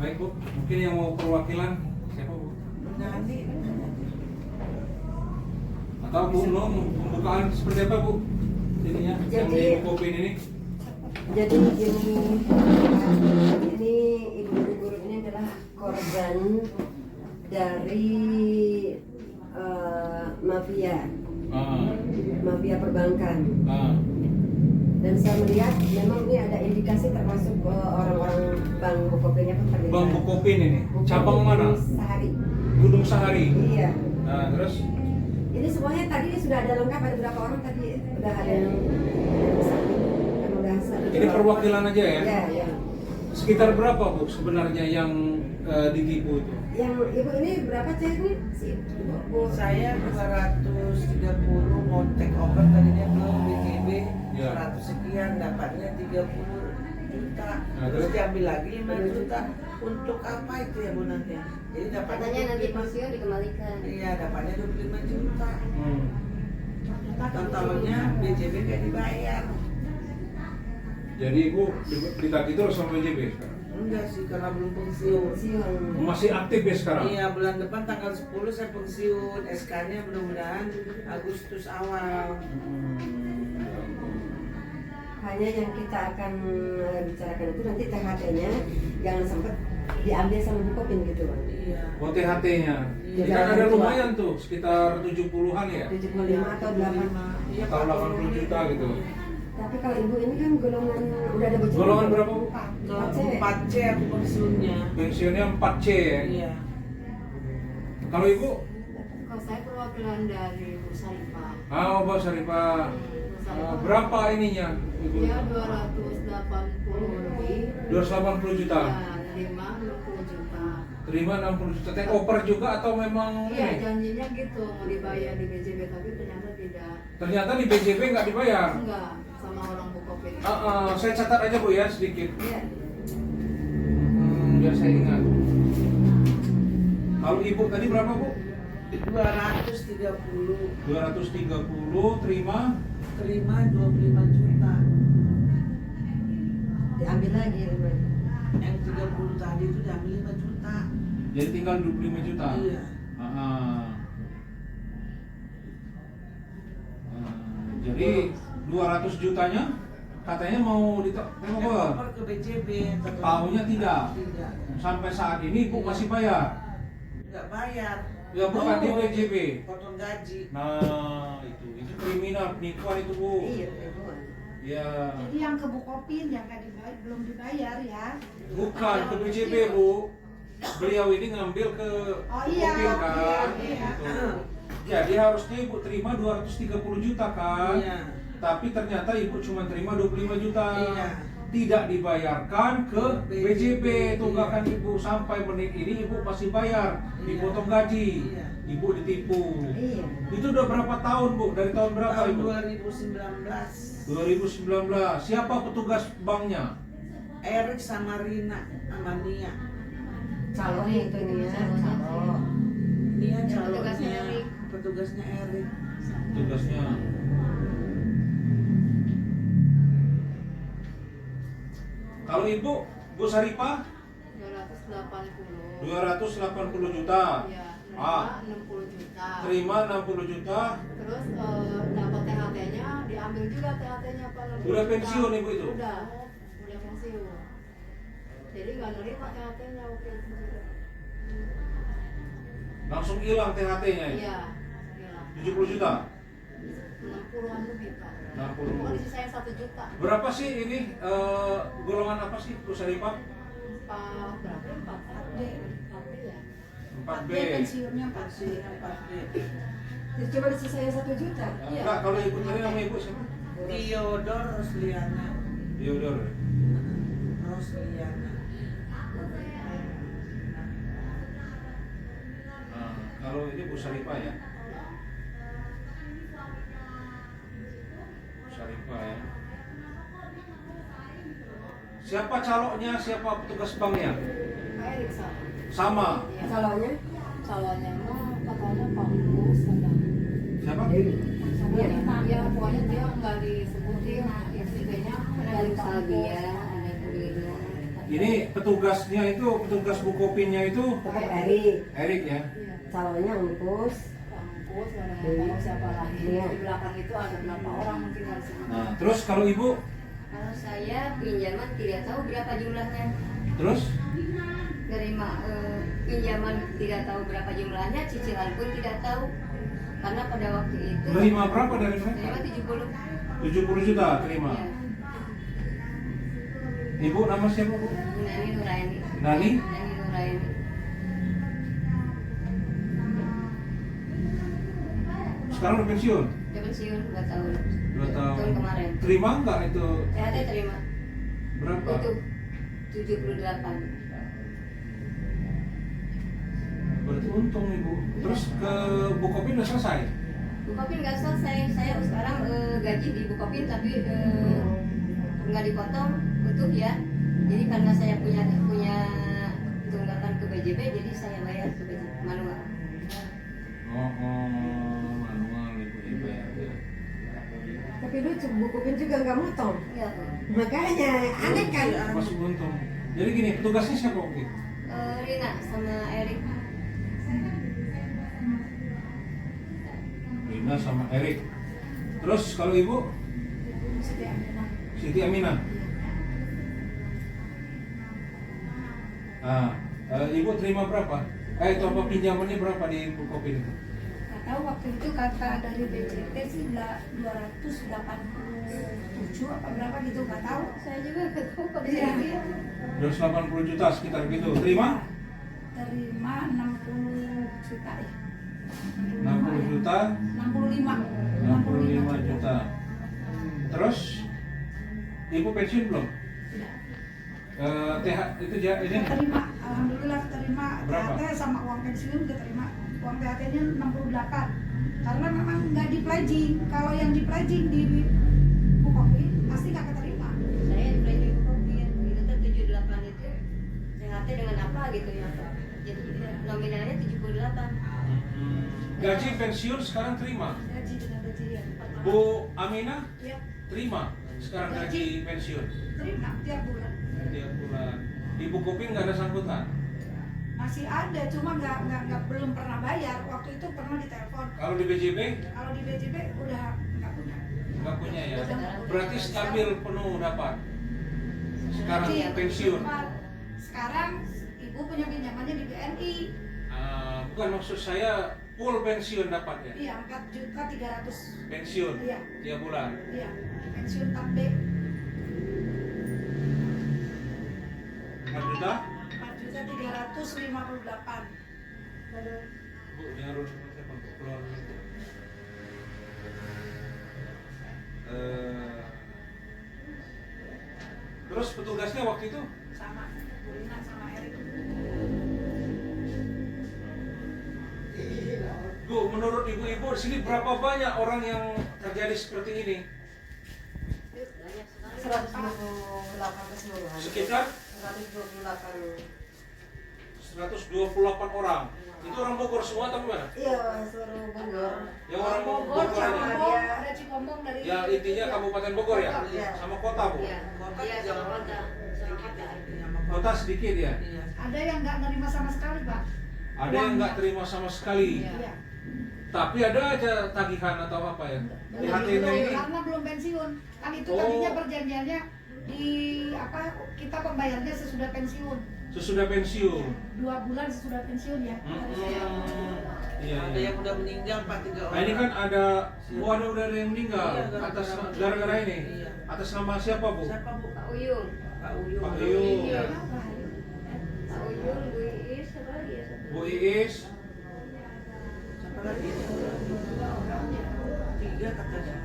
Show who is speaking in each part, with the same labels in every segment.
Speaker 1: Baik Bu, mungkin yang mau perwakilan siapa Bu?
Speaker 2: Nanti
Speaker 1: Atau Bu mau pembukaan seperti apa Bu? Ininya yang di Bukopin ini?
Speaker 3: Jadi ini ibu guru ini adalah korban dari mafia perbankan. Dan saya melihat memang ini ada indikasi termasuk orang-orang Bank Bukopin pun terlibat.
Speaker 1: Bank Bukopin ini, cabang mana?
Speaker 3: Sahari.
Speaker 1: Gunung Sahari.
Speaker 3: Iya.
Speaker 1: Nah terus?
Speaker 3: Ini semuanya tadi sudah ada lengkap, ada berapa orang tadi udah ada yang
Speaker 1: Ini perwakilan aja ya?
Speaker 3: Iya, iya.
Speaker 1: Sekitar berapa Bu sebenarnya yang ditipu itu?
Speaker 3: Yang ibu ini berapa cek nih? Bu.
Speaker 2: saya 230 mau take over tadinya belum BCB
Speaker 1: Ya.
Speaker 2: 100 sekian, dapatnya 30 juta.
Speaker 1: Nah,
Speaker 2: Terus
Speaker 1: terus?
Speaker 2: diambil lagi 5 juta. Untuk apa itu ya Bu nanti? Jadi dapatnya
Speaker 4: Katanya nanti
Speaker 2: 25.
Speaker 4: pensiun dikembalikan.
Speaker 2: Iya, dapatnya 25 juta.
Speaker 1: Hmm.
Speaker 2: Tahun-tahunnya BCB gak dibayar.
Speaker 1: Jadi Ibu ditagih terus sama BJB sekarang?
Speaker 2: Enggak sih, karena belum pensiun.
Speaker 1: Masih aktif ya sekarang?
Speaker 2: Iya, bulan depan tanggal 10 saya pensiun. SK-nya mudah-mudahan Agustus awal.
Speaker 3: Hanya yang kita akan bicarakan itu nanti THT-nya jangan sempat diambil sama Bukopin gitu Bang.
Speaker 2: Iya.
Speaker 1: Oh THT-nya?
Speaker 2: Iya.
Speaker 1: Kan ada lumayan tuh, sekitar 70-an ya?
Speaker 3: 75 atau 8.
Speaker 2: Iya,
Speaker 1: Atau 80 juta gitu.
Speaker 3: Tapi kalau ibu ini kan golongan udah ada BCB.
Speaker 1: Golongan berapa Bu?
Speaker 2: 4C aku pensiunnya.
Speaker 1: Pensiunnya 4C ya?
Speaker 2: Iya.
Speaker 1: Kalau Ibu?
Speaker 4: Kalau saya perwakilan dari Bu Sarifah.
Speaker 1: Ah, Mbak Sarifah. Berapa ininya? Ibu?
Speaker 4: Ya 280 lebih.
Speaker 1: 280 juta?
Speaker 4: Ya, terima 60 juta.
Speaker 1: Terima 60 juta. Take over juga atau memang
Speaker 4: Iya,
Speaker 1: ini?
Speaker 4: janjinya gitu mau dibayar di BJB tapi ternyata tidak.
Speaker 1: Ternyata di BJB nggak dibayar?
Speaker 4: Enggak, sama orang Bukopin.
Speaker 1: Saya catat aja Bu ya sedikit.
Speaker 3: Iya.
Speaker 1: Biar saya ingat. Kalau Ibu tadi berapa Bu?
Speaker 2: 230.
Speaker 1: 230 terima
Speaker 2: 25 juta.
Speaker 3: Diambil lagi Bang.
Speaker 2: Yang 30 tadi itu diambil 5 juta.
Speaker 1: jadi tinggal 25 juta.
Speaker 2: Iya.
Speaker 1: Jadi 200 jutanya katanya mau
Speaker 2: Take
Speaker 1: over.
Speaker 2: over ke BCB.
Speaker 1: Tahunya tidak.
Speaker 2: Tidak.
Speaker 1: Sampai saat ini Ibu masih bayar.
Speaker 2: Enggak bayar.
Speaker 1: Ya bukan di BJB.
Speaker 2: Potong gaji.
Speaker 1: Nah, itu kriminal penipuan itu Bu.
Speaker 3: Iya, ibu.
Speaker 1: Ya.
Speaker 5: Jadi yang ke Bukopin yang nggak dibayar, belum dibayar ya?
Speaker 1: Bukan ke BJB Bu. Beliau ini ngambil ke
Speaker 5: Oh iya,
Speaker 1: Bukopin kan.
Speaker 5: iya.
Speaker 1: Gitu. Jadi harusnya Ibu terima 230 juta kan.
Speaker 2: Iya.
Speaker 1: Tapi ternyata Ibu cuma terima 25 juta.
Speaker 2: Iya.
Speaker 1: Tidak dibayarkan ke BJB
Speaker 2: BJB.
Speaker 1: tunggakan Ibu sampai menit ini Ibu masih bayar,
Speaker 2: Iya.
Speaker 1: dipotong gaji.
Speaker 2: Iya.
Speaker 1: Ibu ditipu.
Speaker 3: Iya.
Speaker 1: Itu udah berapa tahun Bu? Dari tahun berapa
Speaker 2: Tahun
Speaker 1: Ibu?
Speaker 2: 2019.
Speaker 1: 2019. Siapa petugas banknya?
Speaker 2: Erik sama Rina sama Nia.
Speaker 3: Calonnya itu nih ya, calon.
Speaker 2: Nia
Speaker 4: Petugasnya
Speaker 2: calonnya
Speaker 4: Erik.
Speaker 2: petugasnya Erik.
Speaker 1: Tugasnya. Kalau Ibu, Bu Sarifah
Speaker 4: 280.
Speaker 1: 280 juta.
Speaker 4: Ya,
Speaker 1: Ah.
Speaker 4: terima 60 juta.
Speaker 1: Terima 60 juta.
Speaker 4: Terus dapat THT-nya, diambil juga THT-nya Pak. 60
Speaker 1: Udah
Speaker 4: juta.
Speaker 1: pensiun Ibu itu?
Speaker 4: Udah pensiun. Jadi nggak nerima THT-nya waktu itu juga.
Speaker 1: Langsung hilang THT-nya ya?
Speaker 4: Iya, iya.
Speaker 1: 70 juta.
Speaker 4: 60-an lebih Pak.
Speaker 1: 60.
Speaker 4: Pokoknya sisanya 1 juta.
Speaker 1: Berapa sih ini golongan apa sih Bu Sarifah?
Speaker 4: Berapa? 4D. 4D ya.
Speaker 1: 4B.
Speaker 5: Pensiunnya 4
Speaker 2: Hasilnya 4D.
Speaker 3: Terus cuma disisanya 1 juta.
Speaker 4: Iya.
Speaker 1: Enggak, kalau Ibu tadi nama Ibu siapa?
Speaker 2: Theodor Rosliana.
Speaker 1: Theodor.
Speaker 2: Rosliana.
Speaker 1: Nah, kalau ini Bu Sarifah ya. Bu Sarifah ya. Siapa calonnya, siapa petugas banknya?
Speaker 4: Pak Erik sama.
Speaker 1: Sama.
Speaker 4: Iya.
Speaker 3: Calonnya?
Speaker 4: Calonnya mah katanya Pak Gus ada.
Speaker 1: Siapa?
Speaker 3: Iya.
Speaker 4: Ya pokoknya dia nggak disebutin istrinya
Speaker 6: Ada
Speaker 4: dari
Speaker 6: Salvia,
Speaker 4: Salvia.
Speaker 6: ada Kulino,
Speaker 1: Ini petugasnya itu, petugas Bukopinnya itu
Speaker 3: Tetap Erik.
Speaker 1: Erik ya.
Speaker 4: Iya.
Speaker 3: Calonnya Umpus.
Speaker 4: Kampus, nggak tahu siapa lagi.
Speaker 3: Iya.
Speaker 4: Di belakang itu ada berapa orang mungkin yang sini.
Speaker 1: Nah, terus kalau ibu,
Speaker 6: Kalau saya pinjaman tidak tahu berapa jumlahnya.
Speaker 1: terus
Speaker 6: Terima pinjaman tidak tahu berapa jumlahnya, cicilan pun tidak tahu. Karena pada waktu itu
Speaker 1: terima berapa dari mereka?
Speaker 6: terima 70.
Speaker 1: 70 juta terima.
Speaker 6: Ya.
Speaker 1: Ibu nama siapa bu?
Speaker 6: Nani Nuraini.
Speaker 1: Nani?
Speaker 6: Nani Nuraini.
Speaker 1: Sekarang udah pensiun?
Speaker 6: Dia pensiun 2 tahun.
Speaker 1: 2 tahun.
Speaker 6: Tahun kemarin.
Speaker 1: Terima nggak itu?
Speaker 6: THT terima.
Speaker 1: Berapa?
Speaker 6: Itu 78.
Speaker 1: Berarti untung ibu. Terus ke Bukopin udah selesai?
Speaker 6: Bukopin nggak selesai. Saya sekarang gaji di Bukopin tapi nggak dipotong utuh ya. Jadi karena saya punya tunggakan ke BJB, jadi saya bayar ke BJB manual.
Speaker 1: Manual ibu ya.
Speaker 3: Tapi lucu, Bukopin juga nggak motong.
Speaker 6: Ya.
Speaker 3: Makanya aneh kan.
Speaker 1: Masuk untung. Jadi gini, petugasnya siapa bu?
Speaker 6: Rina sama Erik.
Speaker 1: Rina sama Erik. Terus kalau ibu?
Speaker 5: Siti Aminah.
Speaker 1: Siti Aminah. Ah, ibu terima berapa? Itu apa pinjamannya berapa di Bukopin itu?
Speaker 5: Nggak tahu waktu itu kata dari BCT sih 287 apa berapa gitu, nggak tahu.
Speaker 6: Saya juga nggak tahu kok
Speaker 5: Iya.
Speaker 6: dia.
Speaker 1: 280 juta sekitar gitu. Terima?
Speaker 5: Terima 60 juta ya.
Speaker 1: 60 juta,
Speaker 5: 65.
Speaker 1: 65 juta. Terus ibu pensiun belum?
Speaker 5: Tidak.
Speaker 1: TH itu ini
Speaker 5: Terima, alhamdulillah terima.
Speaker 1: Berapa?
Speaker 5: THT sama uang pensiun udah terima. Uang THT-nya 68. Karena memang nggak di pledging. Kalau yang di pledging di Bukopin pasti nggak keterima.
Speaker 6: Saya di Pledging Bukopin itu tuh 78 itu THT dengan apa gitu ya. Jadi nominalnya 78.
Speaker 1: gaji pensiun sekarang terima.
Speaker 5: Gaji dengan gaji yang pertama.
Speaker 1: Bu Aminah
Speaker 5: Iya,
Speaker 1: terima sekarang gaji pensiun
Speaker 5: terima tiap bulan.
Speaker 1: tiap bulan. Di Bukopin nggak ada sangkutan.
Speaker 5: Masih ada, cuma nggak belum pernah bayar. Waktu itu pernah ditelepon.
Speaker 1: Kalau di BJB
Speaker 5: Kalau di BJB udah nggak punya.
Speaker 1: nggak punya ya.
Speaker 5: Udah.
Speaker 1: Berarti stabil penuh dapat. Sekarang
Speaker 5: Gaji yang
Speaker 1: pensiun.
Speaker 5: keempat. Sekarang ibu punya pinjamannya di BNI.
Speaker 1: Bukan maksud saya full pensiun dapat ya.
Speaker 5: Iya, 4.300.000.
Speaker 1: Pensiun
Speaker 5: Iya.
Speaker 1: tiap bulan.
Speaker 5: Iya, pensiun tab B
Speaker 1: 4 juta.
Speaker 5: 4.358.
Speaker 1: Bu, jangan urus telepon, keluar dulu. Terus petugasnya waktu itu
Speaker 5: Sama Bu Rina sama Erik.
Speaker 1: Bu, menurut ibu-ibu di sini berapa banyak orang yang terjadi seperti ini?
Speaker 3: 128 keseluruhan.
Speaker 1: Sekitar
Speaker 3: 128.
Speaker 1: 128 orang. Itu orang Bogor semua atau gimana?
Speaker 3: Iya, seluruh Bogor.
Speaker 1: Yang orang Bogor
Speaker 3: Bogor,
Speaker 1: aja.
Speaker 5: Cikombong, ada Cikombong dari
Speaker 1: Ya intinya Kabupaten Bogor ya?
Speaker 3: Iya.
Speaker 1: Sama kota Bu?
Speaker 6: Iya, iya sama kota. Sama kota.
Speaker 1: Kota sedikit ya?
Speaker 2: Iya.
Speaker 5: Ada yang nggak nerima sama sekali, Pak.
Speaker 1: Ada yang nggak terima sama sekali.
Speaker 5: Iya.
Speaker 1: Tapi ada aja tagihan atau apa ya? Di
Speaker 5: Belum,
Speaker 1: HTT ini.
Speaker 5: karena belum pensiun. Kan itu
Speaker 1: Oh.
Speaker 5: tadinya perjanjiannya di apa kita pembayarnya sesudah pensiun.
Speaker 1: Sesudah pensiun.
Speaker 5: 2 bulan sesudah pensiun ya.
Speaker 1: Iya,
Speaker 2: Ada
Speaker 1: iya.
Speaker 2: yang udah meninggal 3 orang.
Speaker 1: Nah ini kan ada, udah ada yang meninggal
Speaker 2: Iya, gara-gara
Speaker 1: atas
Speaker 2: meninggal.
Speaker 1: gara-gara ini.
Speaker 2: Iya.
Speaker 1: Atas nama siapa Bu?
Speaker 2: Siapa Bu?
Speaker 6: Pak Uyung.
Speaker 2: Pak Uyung.
Speaker 1: Pak Uyung.
Speaker 2: Iya.
Speaker 6: Pak Uyung, Bu Iis, siapa lagi ya? Satu.
Speaker 1: Bu Iis.
Speaker 2: Siapa lagi? 3 katanya.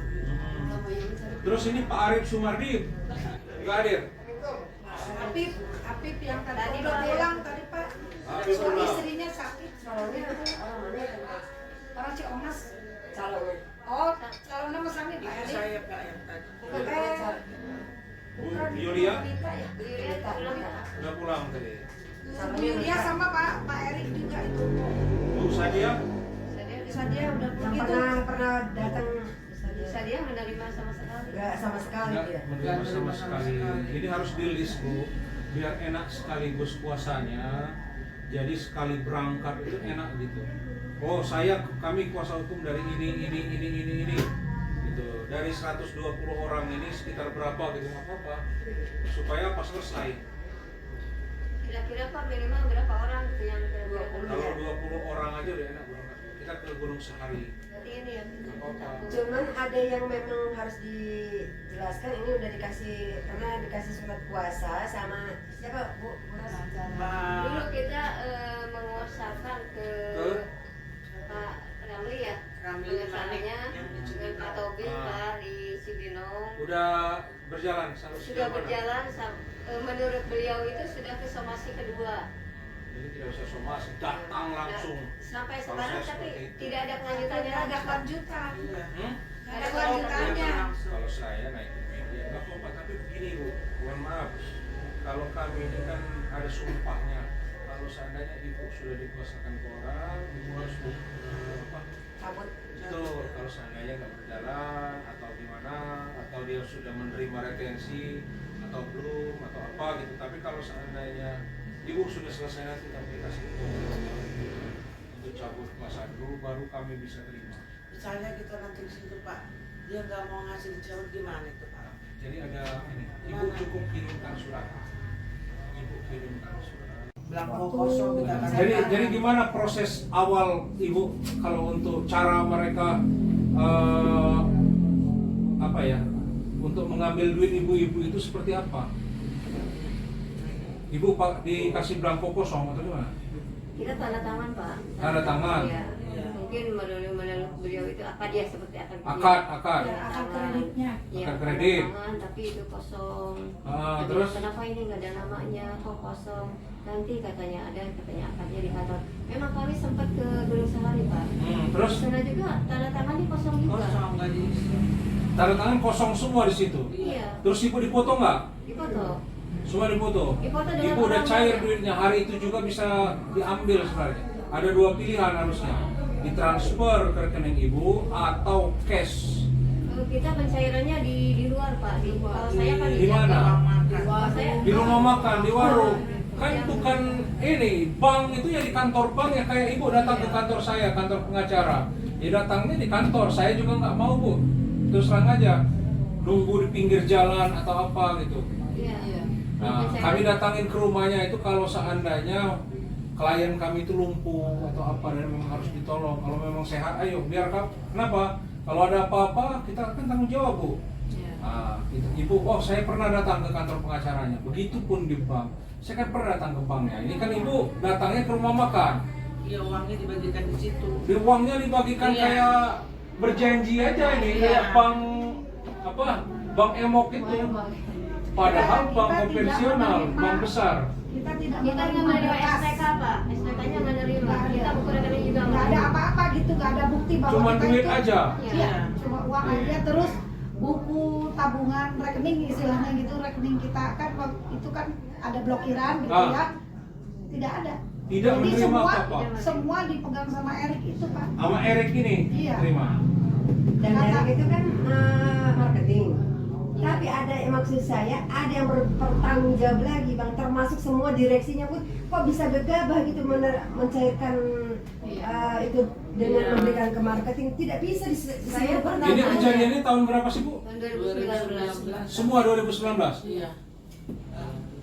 Speaker 6: Pak Uyung satu.
Speaker 1: Terus ini Pak Arif Sumardi nggak hadir.
Speaker 5: Apip yang tadi
Speaker 6: Tadi
Speaker 5: udah
Speaker 6: Pak.
Speaker 5: pulang tadi Pak.
Speaker 1: Apip
Speaker 5: Suami
Speaker 1: pulang.
Speaker 5: istrinya sakit.
Speaker 3: Calonnya orang mana ya?
Speaker 5: Orang Ciamas.
Speaker 3: Calonnya.
Speaker 5: Oh, calon nama Sami Pak
Speaker 2: Itu
Speaker 5: Erik.
Speaker 2: saya Pak yang tadi.
Speaker 1: Bu Yulia
Speaker 5: Kita ya.
Speaker 6: Bu Yulia pulang.
Speaker 1: udah pulang tadi.
Speaker 5: Bu Yulia sama Pak Erik juga itu.
Speaker 1: Bu Sadia
Speaker 5: Bisa dia udah
Speaker 3: Yang
Speaker 5: begitu.
Speaker 3: pernah datang
Speaker 6: Bisa dia menerima sama sekali.
Speaker 3: nggak sama sekali
Speaker 1: nggak
Speaker 3: dia.
Speaker 1: menerima sama sekali. Jadi harus di list Bu. biar enak sekaligus puasanya, jadi sekali berangkat itu enak gitu. Oh kami kuasa hukum dari ini gitu. Dari 120 orang ini sekitar berapa gitu, nggak apa-apa, supaya pas selesai.
Speaker 6: Kira-kira Pak minimal berapa orang tuh yang ke
Speaker 1: Kalau 20 orang aja udah enak banget. Kita ke gunung sehari.
Speaker 6: Berarti ini ya.
Speaker 1: Nggak apa-apa.
Speaker 3: Cuman ada yang memang harus dijelaskan, ini udah pernah dikasih surat puasa sama siapa Bu?
Speaker 6: Dulu kita mengusahakan ke Pak Ramli ya.
Speaker 2: Ramli
Speaker 6: pengesahannya
Speaker 2: yang di
Speaker 6: dengan Pak Tobi Pak di Cibinong.
Speaker 1: Udah berjalan
Speaker 6: Sudah berjalan menurut beliau itu sudah ke somasi kedua.
Speaker 1: Jadi tidak usah somasi, datang langsung.
Speaker 6: Sampai
Speaker 1: Kalau
Speaker 6: sekarang
Speaker 1: saya
Speaker 6: tapi
Speaker 1: seperti itu.
Speaker 6: tidak ada kelanjutannya
Speaker 5: Nggak
Speaker 6: lagi.
Speaker 5: ada kelanjutan.
Speaker 1: Hmm?
Speaker 5: Nggak ada kelanjutannya.
Speaker 1: Kalau saya naikin media nggak apa-apa, tapi begini Bu, mohon maaf, kalau kami ini kan ada sumpahnya. Kalau seandainya ibu sudah dikuasakan ke orang, ibu harus
Speaker 3: Cabut.
Speaker 1: betul. Kalau seandainya nggak berjalan atau gimana, atau dia sudah menerima retensi atau belum atau apa gitu. Tapi kalau seandainya ibu sudah selesai, nanti kami kasih untuk cabut kuasa dulu, baru kami bisa terima.
Speaker 2: Misalnya kita nanti di situ Pak, dia nggak mau ngasih dicabut gimana itu Pak?
Speaker 1: Jadi ada ini, ibu cukup kirimkan surat. Ibu kirimkan surat.
Speaker 2: Belangko kosong kita kasih.
Speaker 1: Jadi gimana proses awal ibu kalau untuk cara mereka apa ya, untuk mengambil duit ibu-ibu itu seperti apa? Ibu Pak dikasih belangko kosong atau gimana?
Speaker 6: Kita tanda tangan Pak.
Speaker 1: Tanda tangan.
Speaker 6: Ya. Mungkin menurut beliau itu akad ya seperti akan
Speaker 1: Akad.
Speaker 5: Ya, akad kreditnya.
Speaker 6: Ya,
Speaker 1: Akad kredit.
Speaker 6: tanda tangan, tapi itu kosong.
Speaker 1: Ah,
Speaker 6: Jadi,
Speaker 1: terus?
Speaker 6: kenapa ini nggak ada namanya kok kosong? Nanti katanya akadnya di kantor. Memang kami sempat ke Gunung Sahari Pak.
Speaker 1: Terus
Speaker 6: Di sana juga tanda tangannya kosong juga.
Speaker 2: Kosong nggak diisi.
Speaker 1: tanda tangan kosong semua di situ.
Speaker 6: Iya.
Speaker 1: Terus ibu dipoto nggak?
Speaker 6: Dipoto.
Speaker 1: Semua dipoto.
Speaker 6: Dipoto dengan
Speaker 1: Ibu udah
Speaker 6: orang
Speaker 1: cair
Speaker 6: banyak.
Speaker 1: duitnya, hari itu juga bisa diambil sebenarnya. Ada dua pilihan harusnya, ditransfer ke rekening ibu atau cash.
Speaker 6: Kita pencairannya di luar Pak. Kalau saya kan
Speaker 1: Di mana?
Speaker 6: Kalau saya
Speaker 1: Di rumah makan, di warung. Kan bukan ini, bank itu ya di kantor bank ya, kayak ibu datang ke kantor saya, kantor pengacara. Ya datangnya di kantor, saya juga nggak mau Bu. Terus terang aja, nunggu di pinggir jalan atau apa gitu.
Speaker 6: Iya.
Speaker 1: Nah, kami datangin ke rumahnya itu kalau seandainya klien kami itu lumpuh atau apa dan memang harus ditolong. Kalau memang sehat, ayo biar kenapa? Kalau ada apa-apa kita kan tanggung jawab Bu. Nah, ibu, oh saya pernah datang ke kantor pengacaranya. Begitupun di bank, saya kan pernah datang ke banknya. Ini kan ibu datangnya ke rumah makan.
Speaker 2: Iya, uangnya dibagikan di situ.
Speaker 1: Di uangnya dibagikan
Speaker 2: Iya.
Speaker 1: kayak berjanji aja ini,
Speaker 2: Iya.
Speaker 1: kayak bank apa? Bank emok itu. Padahal bank
Speaker 5: Kita tidak
Speaker 1: konvensional,
Speaker 5: menerima.
Speaker 1: bank besar.
Speaker 5: Kita tidak
Speaker 6: Kita nggak menerima SPK Pak. SPK-nya nggak menerima. Kita buku rekening juga
Speaker 5: nggak ada apa-apa gitu, nggak ada bukti bahwa
Speaker 1: Cuman
Speaker 5: kita
Speaker 1: duit
Speaker 5: itu,
Speaker 1: aja.
Speaker 5: Iya, cuma uang aja. Terus buku tabungan rekening istilahnya gitu, rekening kita kan itu kan ada blokiran gitu
Speaker 1: Ah.
Speaker 5: ya, tidak ada.
Speaker 1: Tidak
Speaker 5: Jadi
Speaker 1: menerima
Speaker 5: semua
Speaker 1: apa-apa.
Speaker 5: semua dipegang sama Erik itu Pak.
Speaker 1: Sama Erik ini
Speaker 5: Iya.
Speaker 1: terima.
Speaker 3: Dan
Speaker 5: Kata-
Speaker 3: Erik itu kan marketing. Tapi ada maksud saya ada yang bertanggung jawab lagi Bang, termasuk semua direksinya pun kok bisa gegabah gitu mencairkan itu dengan
Speaker 6: Iya.
Speaker 3: memberikan ke marketing, tidak bisa
Speaker 6: Saya pernah
Speaker 1: Ini
Speaker 6: nanya.
Speaker 1: kejadiannya tahun berapa sih Bu?
Speaker 6: Tahun 2019.
Speaker 1: Semua 2019.
Speaker 2: Iya.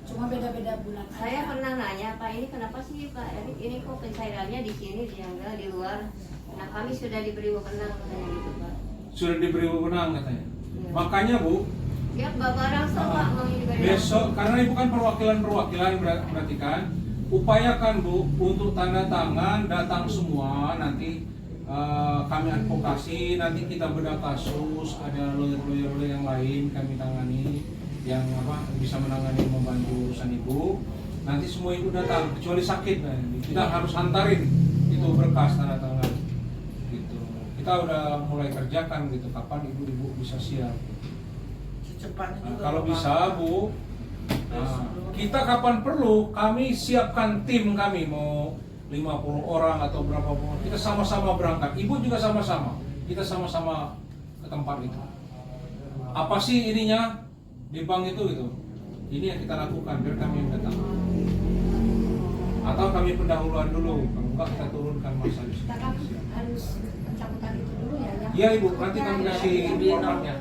Speaker 5: Cuma beda-beda bulan.
Speaker 6: Saya pernah nanya, Pak ini kenapa sih Pak Erik ini kok pencairannya di sini, di enggak di luar? Nah kami sudah diberi wewenang katanya gitu Pak.
Speaker 1: Sudah diberi wewenang katanya.
Speaker 6: Iya.
Speaker 1: Makanya Bu,
Speaker 6: Ya Bapak langsung Pak mau diberi.
Speaker 1: besok karena ibu kan perwakilan berarti kan, upayakan Bu untuk tanda tangan datang semua nanti. Kami advokasi, nanti kita bedah kasus, ada lawyer yang lain kami tangani yang bisa menangani membantu urusan ibu. Nanti semua ibu datang kecuali sakit, kita harus hantarin itu berkas tanda tangan gitu. Kita udah mulai kerjakan gitu, kapan ibu bisa siap.
Speaker 2: Secepatnya juga.
Speaker 1: Kalau
Speaker 2: Pak.
Speaker 1: bisa Bu, kita kapan perlu kami siapkan tim kami mau 50 orang atau berapa pun, kita sama-sama berangkat. Ibu juga sama-sama, kita sama-sama ke tempat itu. Apa sih ininya di bank itu gitu? Ini yang kita lakukan, biar kami yang datang. Atau kami pendahuluan dulu, kalau enggak kita turunkan masa di
Speaker 5: Kita kan harus pencabutan itu dulu ya.
Speaker 1: Iya ibu, nanti kami kasih formatnya.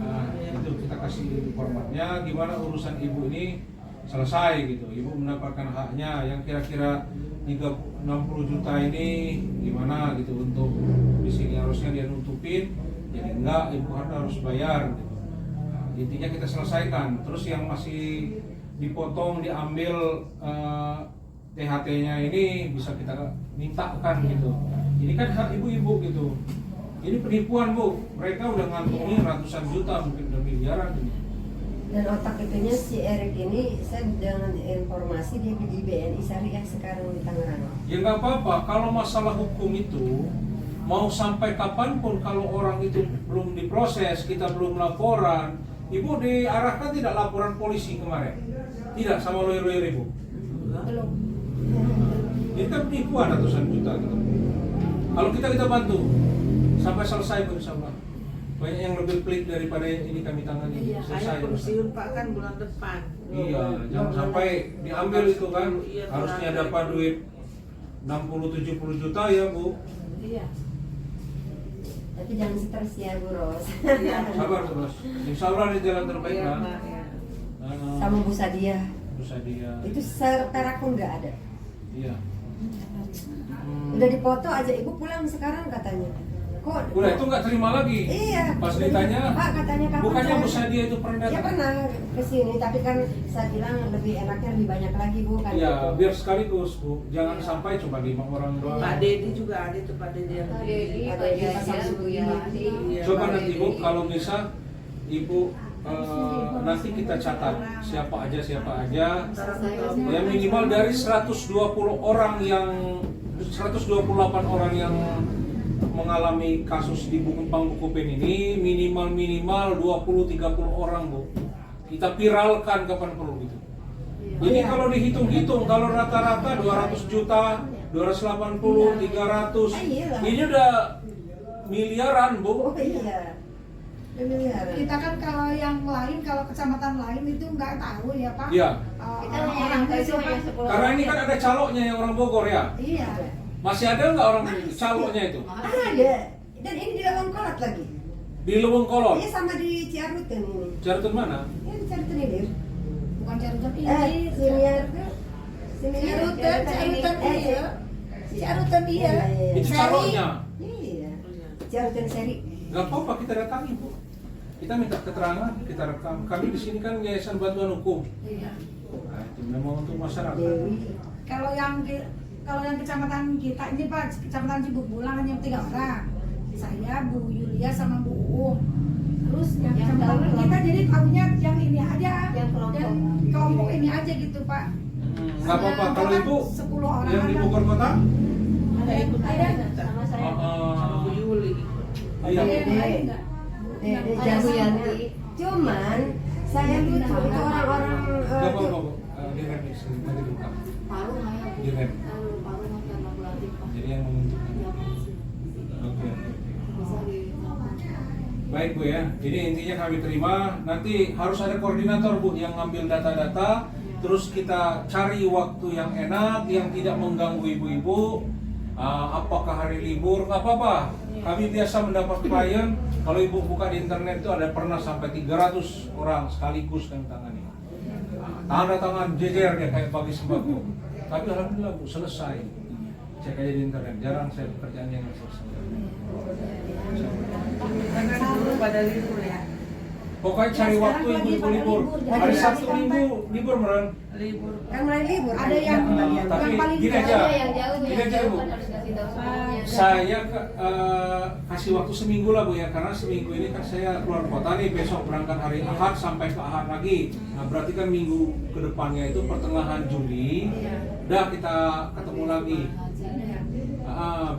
Speaker 1: Nah, itu kita kasih formatnya, gimana urusan ibu ini selesai gitu. Ibu mendapatkan haknya yang kira-kira 60 juta ini gimana gitu untuk di sini harusnya dia nutupin, jadi enggak ibu harus bayar gitu. Nah, intinya kita selesaikan. Terus yang masih dipotong diambil THT-nya ini bisa kita mintakan gitu. Ini kan hak ibu-ibu gitu. Ini penipuan bu, mereka udah ngantongi ratusan juta, mungkin udah miliaran ini.
Speaker 3: Dan otak itunya si Erik ini, saya dengan informasi dia di BNI Syariah sekarang di Tangerang.
Speaker 1: Ya nggak apa-apa, kalau masalah hukum itu mau sampai kapanpun kalau orang itu belum diproses, kita belum laporan, ibu diarahkan tidak laporan polisi kemarin? Tidak sama lawyer-lawyer ibu?
Speaker 5: Belum.
Speaker 1: Ini kan penipuan ratusan juta gitu. Kalau kita bantu sampai selesai bersama. Banyak yang lebih pelik daripada ini kami tangani.
Speaker 2: Iya,
Speaker 1: Selesai.
Speaker 2: saya pensiun Pak kan bulan depan.
Speaker 1: Iya, jangan sampai diambil itu kan.
Speaker 2: Iya,
Speaker 1: Harusnya
Speaker 2: benar.
Speaker 1: dapat duit 60-70 juta ya bu.
Speaker 5: Iya.
Speaker 3: Tapi jangan stres ya Bu Ros.
Speaker 2: Iya.
Speaker 1: Sabar terus. Insya Allah di jalan terbaik
Speaker 2: Iya,
Speaker 1: lah.
Speaker 2: Pak, ya.
Speaker 3: Sama Bu Sadia.
Speaker 1: Bisa dia.
Speaker 3: Itu seperak pun nggak ada.
Speaker 1: Iya.
Speaker 3: Udah dipoto aja, ibu pulang sekarang katanya. Kok?
Speaker 1: Udah itu nggak terima lagi.
Speaker 3: Iya.
Speaker 1: Pas ditanya,
Speaker 3: Pak katanya kapan?
Speaker 1: bukannya Bu
Speaker 3: saya-
Speaker 1: Sadia itu pernah
Speaker 3: Ya
Speaker 1: datang?
Speaker 3: pernah kesini, tapi kan saya bilang lebih enaknya lebih banyak lagi Bu kan.
Speaker 1: Iya,
Speaker 3: gitu.
Speaker 1: biar sekaligus Bu. Jangan sampai cuma 5 orang doang.
Speaker 2: Pak Dedi juga ada tuh Pak Dedi yang
Speaker 4: Pak Dedi,
Speaker 3: Ada
Speaker 4: Pak
Speaker 3: di pasar
Speaker 4: Jaja, Bu Yati.
Speaker 2: Iya,
Speaker 1: Coba
Speaker 2: Pak
Speaker 1: nanti
Speaker 2: Dedi.
Speaker 1: Bu, kalau bisa Ibu nanti kita catat siapa aja. Ya minimal dari 120 orang yang 128 orang yang mengalami kasus di Bank Bukopin ini minimal 20-30 orang Bu. Kita viralkan kapan perlu gitu. Jadi kalau dihitung-hitung kalau rata-rata 200 juta, 280, 300 ini udah miliaran Bu.
Speaker 3: Oh iya. Udah miliaran.
Speaker 5: Kita kan kalau yang lain, kalau kecamatan lain itu nggak tahu ya Pak.
Speaker 1: Iya.
Speaker 4: Kita hanya yang tahu itu hanya 10
Speaker 1: Karena ini kan ada caloknya yang orang Bogor ya.
Speaker 5: Iya.
Speaker 1: Masih ada nggak orang caloknya itu?
Speaker 3: Ada. Dan ini di Lawang Kolot lagi.
Speaker 1: Di Leweng Kolot.
Speaker 3: Iya sama di Ciaruten ini.
Speaker 1: Jarutun mana?
Speaker 3: Ya di Ciaruten ini.
Speaker 5: Bukan Ciaruten ini.
Speaker 3: Siniar.
Speaker 5: Ciaruten iya. Ciaruten iya.
Speaker 1: Itu caloknya.
Speaker 3: Iya. Ciaruten seri.
Speaker 1: Gak apa-apa kita datangi Bu. Kita minta keterangan, kita rekam. Kami di sini kan Yayasan Bantuan Hukum.
Speaker 5: Iya.
Speaker 1: Nah, itu memang untuk masyarakat.
Speaker 3: Dewi.
Speaker 5: Kalau yang kecamatan kita ini Pak, kecamatan Cibublang hanya 3 orang. Saya, Bu Yulia sama Bu Uung. Terus yang
Speaker 4: Yang
Speaker 5: kecamatan
Speaker 4: tahu
Speaker 5: kita jadi tahunya yang ini aja.
Speaker 4: Yang kelompok.
Speaker 5: Dan kelompok ini aja gitu Pak.
Speaker 1: Gak apa-apa. Kalau Ibu
Speaker 5: 10 orang
Speaker 1: yang di
Speaker 5: ada.
Speaker 1: Bogor Kota?
Speaker 2: Ada ikut
Speaker 5: Ada.
Speaker 4: sama saya.
Speaker 2: sama Bu Yuli.
Speaker 1: Iya.
Speaker 5: Ada yang lain nggak?
Speaker 3: Dede
Speaker 4: Ada
Speaker 3: jago
Speaker 4: Bu
Speaker 3: yang
Speaker 4: Yanti.
Speaker 3: cuman saya lucu itu orang-orang
Speaker 1: Gak apa-apa Bu. Di rem di sini, nanti buka.
Speaker 4: Paru Maya Bu.
Speaker 1: Di rem.
Speaker 4: Paru makan laboratif Pak.
Speaker 1: Jadi yang menentukan.
Speaker 4: Ya, masih.
Speaker 1: Oke.
Speaker 4: Bisa di
Speaker 1: Baik Bu ya, ini intinya kami terima. Nanti harus ada koordinator Bu yang ngambil data-data. Terus kita cari waktu yang enak, yang tidak mengganggu ibu-ibu. Apakah hari libur, nggak apa-apa. Kami biasa mendapat klien. Kalau ibu buka di internet itu ada pernah sampai 300 orang sekaligus yang tangani. Tanda tangan jejer dia kayak bagi sembako. Tapi alhamdulillah Bu selesai. Cek aja di internet. Jarang saya pekerjaan yang nggak selesai.
Speaker 2: Karena dulu pada libur ya.
Speaker 1: Pokoknya cari
Speaker 5: Ya,
Speaker 1: waktu
Speaker 5: sekarang
Speaker 1: ibu-ibu
Speaker 5: lagi
Speaker 1: libur.
Speaker 5: pada
Speaker 1: Hari
Speaker 5: libur.
Speaker 1: Sabtu
Speaker 5: Jadi
Speaker 1: Minggu libur meren.
Speaker 2: Libur.
Speaker 3: kan mulai libur.
Speaker 5: Ada yang
Speaker 1: Tapi
Speaker 5: yang paling
Speaker 1: gini
Speaker 5: jauh.
Speaker 1: aja.
Speaker 4: Ada yang jauh,
Speaker 1: Gini
Speaker 4: yang
Speaker 1: aja
Speaker 4: jauh
Speaker 1: Bu.
Speaker 4: kan harus kasih tahu sebelumnya.
Speaker 1: Saya kasih waktu seminggu lah Bu ya, karena seminggu ini kan saya keluar kota nih, besok berangkat hari Ahad sampai ke Ahad lagi. Nah berarti kan minggu kedepannya itu pertengahan Juli, udah kita ketemu lagi.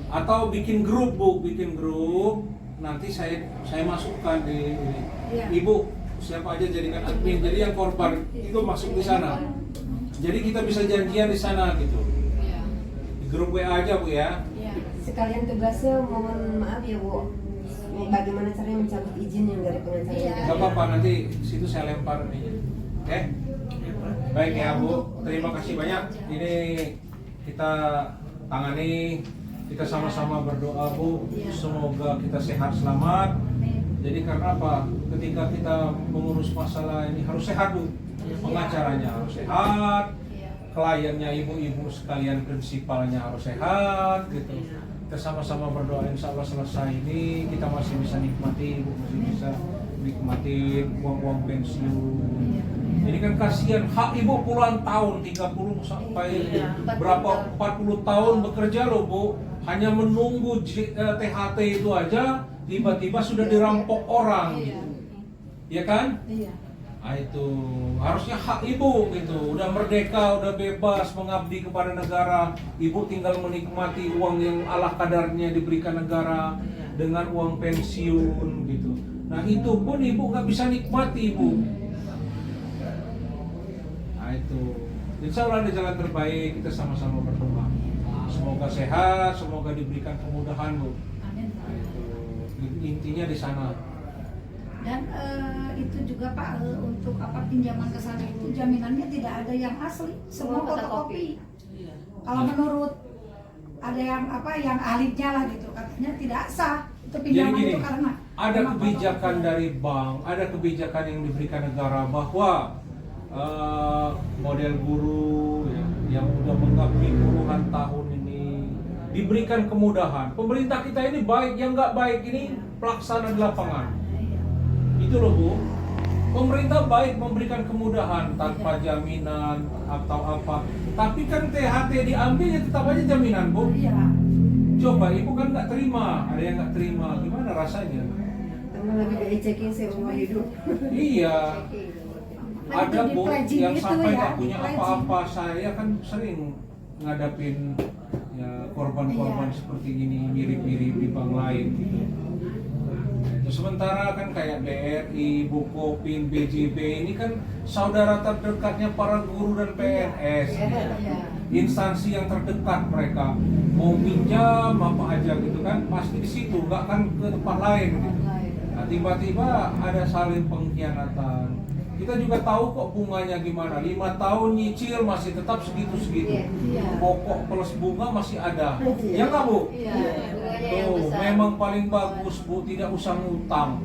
Speaker 1: Atau bikin grup Bu, bikin grup. Nanti saya masukkan di ini.
Speaker 5: Iya.
Speaker 1: Ibu siapa aja jadikan admin, jadi yang korban itu masuk di sana. Jadi kita bisa janjian di sana gitu.
Speaker 4: Iya.
Speaker 1: Di grup WA aja Bu ya.
Speaker 4: Iya.
Speaker 3: Sekalian tugasnya mohon maaf ya Bu. Bagaimana caranya mencabut izin yang dari pengacara?
Speaker 5: Iya.
Speaker 1: Gak apa-apa nanti situ saya lempar nih. Oke? Baik ya Bu,
Speaker 5: Untuk-
Speaker 1: terima kasih banyak. Ini kita tangani, kita sama-sama berdoa Bu, semoga kita sehat selamat. Jadi karena apa? Ketika kita mengurus masalah ini harus sehat Bu, pengacaranya harus sehat, kliennya ibu-ibu sekalian prinsipalnya harus sehat gitu. Kita sama-sama berdoa insya Allah selesai ini kita masih bisa nikmati Bu, masih bisa nikmati uang-uang pensiun. Ini kan kasihan hak ibu puluhan tahun 30 sampai berapa 40 tahun bekerja loh Bu, hanya menunggu THT itu aja tiba-tiba sudah dirampok orang gitu. Ya kan?
Speaker 5: Iya.
Speaker 1: Nah, itu harusnya hak ibu gitu, udah merdeka, udah bebas mengabdi kepada negara, ibu tinggal menikmati uang yang ala kadarnya diberikan negara dengan uang pensiun gitu. Nah itu pun ibu nggak bisa nikmati Bu. Nah itu, insya Allah ada jalan terbaik, kita sama-sama berdoa. Semoga sehat, semoga diberikan kemudahan Bu.
Speaker 5: Amin.
Speaker 1: Nah, itu intinya di sana.
Speaker 5: Dan itu juga Pak, untuk apa pinjaman ke sana itu jaminannya tidak ada yang asli, semua
Speaker 6: Semua
Speaker 5: fotokopi. Kalau menurut ada yang apa yang ahlinya lah gitu katanya tidak sah itu pinjaman
Speaker 1: Jadi
Speaker 5: itu
Speaker 1: gini,
Speaker 5: karena
Speaker 1: ada
Speaker 5: memang
Speaker 1: kebijakan
Speaker 5: fotokopi.
Speaker 1: dari bank, ada kebijakan yang diberikan negara bahwa model guru yang udah mengabdi puluhan tahun ini diberikan kemudahan. Pemerintah kita ini baik, yang nggak baik ini pelaksana di lapangan. Itu loh Bu, pemerintah baik memberikan kemudahan tanpa jaminan atau apa. Tapi kan THT diambil ya tetap aja jaminan Bu.
Speaker 5: Iya.
Speaker 1: Coba ibu kan nggak terima, ada yang nggak terima, gimana rasanya?
Speaker 3: Tambah lagi diecekin seumur hidup.
Speaker 1: Iya, ada
Speaker 5: Di
Speaker 1: Bu
Speaker 5: pledging
Speaker 1: yang
Speaker 5: itu
Speaker 1: sampai
Speaker 5: ya,
Speaker 1: tak punya
Speaker 5: di pledging.
Speaker 1: apa-apa. Saya kan sering ngadapin ya korban-korban
Speaker 5: Iya.
Speaker 1: seperti ini mirip-mirip di bank lain gitu. Nah, sementara kan kayak BRI, Bukopin, BJB ini kan saudara terdekatnya para guru dan PNS. Instansi yang terdekat mereka mau minjam apa aja gitu kan pasti di situ, nggak kan ke tempat lain gitu. Nah tiba-tiba ada saling pengkhianatan. Kita juga tahu kok bunganya gimana. 5 tahun nyicil masih tetap segitu-segitu. Pokok plus bunga masih ada. Ya nggak Bu?
Speaker 6: Iya, bunganya yang
Speaker 1: Tuh,
Speaker 6: besar.
Speaker 1: memang paling bagus Bu, tidak usah ngutang.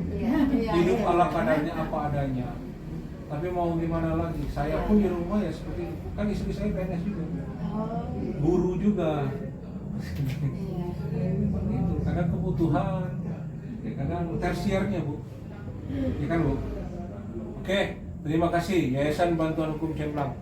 Speaker 1: Hidup ala kadarnya apa adanya. Tapi mau gimana lagi? Saya pun di rumah ya seperti itu. Kan istri saya PNS juga. Guru juga. Itu kadang kebutuhan, ya kadang tersiernya Bu. Ya kan Bu? Oke, terima kasih Yayasan Bantuan Hukum Cemplang.